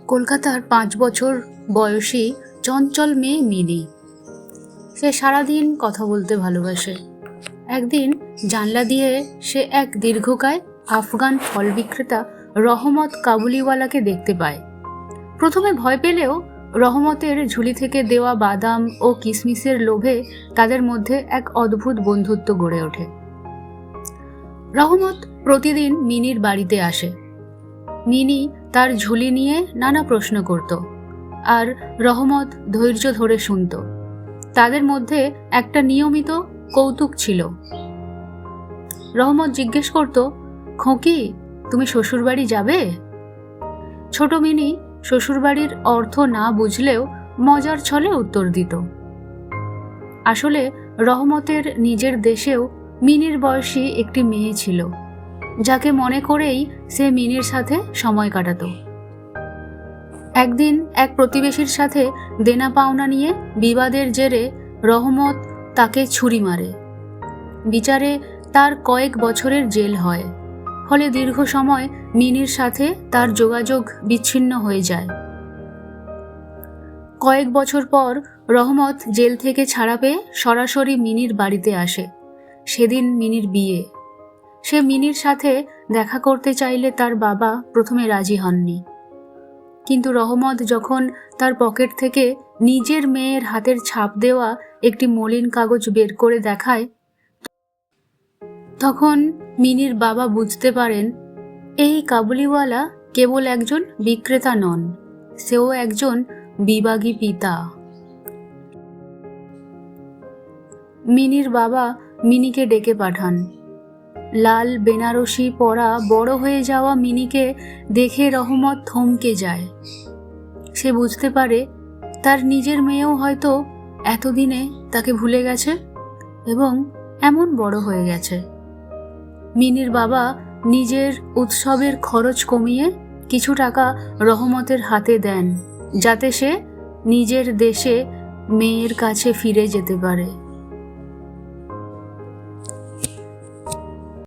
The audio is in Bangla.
কলকাতার 5 বছর বয়সী চঞ্চল মেয়ে মিনি। সে সারাদিন কথা বলতে ভালোবাসে। একদিন জানলা দিয়ে সে এক দীর্ঘকায় আফগান ফল বিক্রেতা রহমত কাবুলিওয়ালাকে দেখতে পায়। প্রথমে ভয় পেলেও রহমতের ঝুলি থেকে দেওয়া বাদাম ও কিশমিশের লোভে তাদের মধ্যে এক অদ্ভুত বন্ধুত্ব গড়ে ওঠে। রহমত প্রতিদিন মিনির বাড়িতে আসে। মিনি তার ঝুলি নিয়ে নানা প্রশ্ন করত, আর রহমত ধৈর্য ধরে শুনত। তাদের মধ্যে একটা নিয়মিত কৌতুক ছিল। রহমত জিজ্ঞেস করত, খোঁকি, তুমি শ্বশুরবাড়ি যাবে? ছোট মিনি শ্বশুরবাড়ির অর্থ না বুঝলেও মজার ছলে উত্তর দিত। আসলে রহমতের নিজের দেশেও মিনির বয়সী একটি মেয়ে ছিল, যাকে মনে করেই সে মিনির সাথে সময় কাটাত। একদিন এক প্রতিবেশীর সাথে দেনা পাওনা নিয়ে বিবাদের জেরে রহমত তাকে ছুরি মারে। বিচারে তার কয়েক বছরের জেল হয়। ফলে দীর্ঘ সময় মিনির সাথে তার যোগাযোগ বিচ্ছিন্ন হয়ে যায়। কয়েক বছর পর রহমত জেল থেকে ছাড়া পেয়ে সরাসরি মিনির বাড়িতে আসে। সেদিন মিনির বিয়ে। সে মিনির সাথে দেখা করতে চাইলে তার বাবা প্রথমে রাজি হননি। কিন্তু রহমত যখন তার পকেট থেকে নিজের মেয়ের হাতের ছাপ দেওয়া একটি মলিন কাগজ বের করে দেখায়, তখন মিনির বাবা বুঝতে পারেন এই কাবুলিওয়ালা কেবল একজন বিক্রেতা নন, সেও একজন বিবাগী পিতা। মিনির বাবা মিনিকে ডেকে পাঠান। লাল বেনারসি পরা বড় হয়ে যাওয়া মিনিকে দেখে রহমত থমকে যায়। সে বুঝতে পারে তার নিজের মেয়েও হয়তো এতদিনে তাকে ভুলে গেছে এবং এমন বড় হয়ে গেছে। মিনির বাবা নিজের উৎসবের খরচ কমিয়ে কিছু টাকা রহমতের হাতে দেন, যাতে সে নিজের দেশে মেয়ের কাছে ফিরে যেতে পারে।